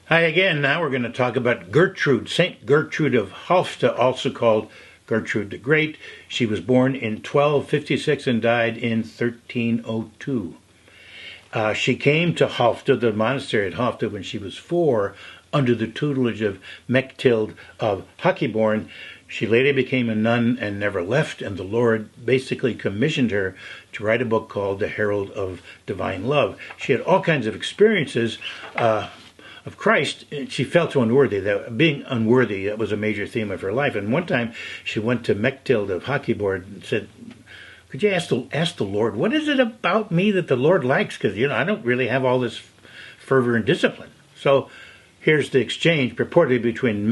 Hi again. Now we're going to talk about Gertrude, Saint Gertrude of Helfta, also called Gertrude the Great. She was born in 1256 and died in 1302. She came to Helfta, the monastery at Helfta, when she was 4, under the tutelage of Gertrude of Helfta. She later became a nun and never left, and the Lord basically commissioned her to write a book called The Herald of Divine Love. She had all kinds of experiences of Christ. She felt so unworthy. That being unworthy, that was a major theme of her life. And one time she went to Gertrude of Helfta and said, could you ask the Lord, what is it about me that the Lord likes? Because, I don't really have all this fervor and discipline. So here's the exchange purportedly between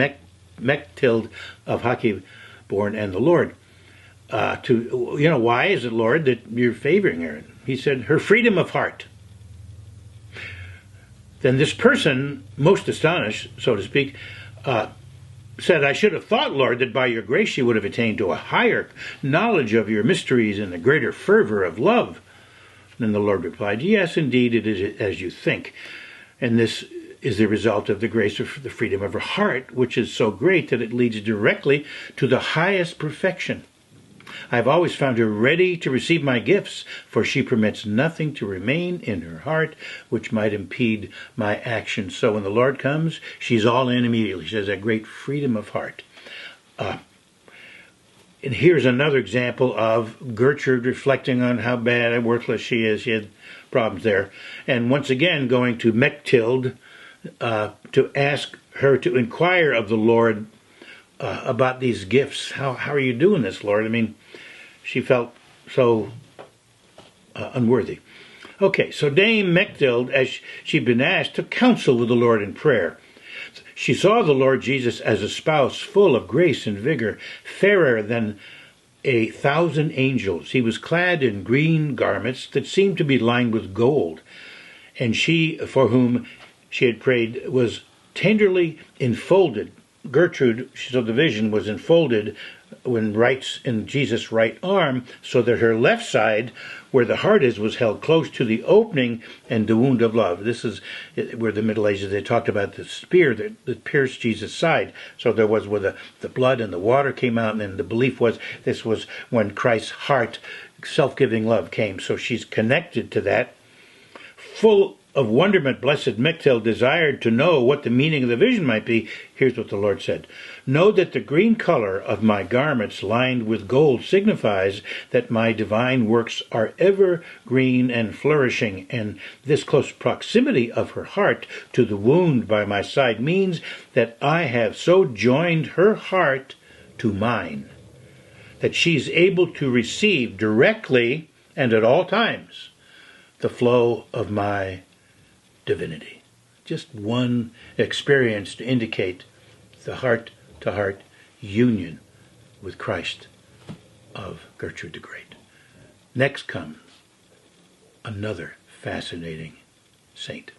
Gertrude of Helfta and the Lord. Why is it, Lord, that you're favoring her? He said, her freedom of heart. Then this person, most astonished, so to speak, said, I should have thought, Lord, that by your grace she would have attained to a higher knowledge of your mysteries and a greater fervor of love. Then the Lord replied, yes, indeed, it is as you think. And this is the result of the grace of the freedom of her heart, which is so great that it leads directly to the highest perfection. I have always found her ready to receive my gifts, for she permits nothing to remain in her heart which might impede my action. So when the Lord comes, she's all in immediately. She has that great freedom of heart. And here's another example of Gertrude reflecting on how bad and worthless she is. She had problems there. And once again going to Gertrude to ask her to inquire of the Lord about these gifts. How are you doing this, Lord? I mean, she felt so unworthy. Okay, so Dame Gertrude, as she'd been asked, took counsel with the Lord in prayer. She saw the Lord Jesus as a spouse full of grace and vigor, fairer than 1,000 angels. He was clad in green garments that seemed to be lined with gold, and she, for whom she had prayed, was tenderly enfolded. Gertrude, so the vision was enfolded when writes in Jesus' right arm, so that her left side, where the heart is, was held close to the opening and the wound of love. This is where the Middle Ages, they talked about the spear that pierced Jesus' side. So there was where the blood and the water came out, and then the belief was this was when Christ's heart, self-giving love came. So she's connected to that. Full of wonderment, blessed Gertrude desired to know what the meaning of the vision might be. Here's what the Lord said. Know that the green color of my garments lined with gold signifies that my divine works are ever green and flourishing, and this close proximity of her heart to the wound by my side means that I have so joined her heart to mine that she's able to receive directly and at all times the flow of my divinity. Just one experience to indicate the heart-to-heart union with Christ of Gertrude the Great. Next comes another fascinating saint.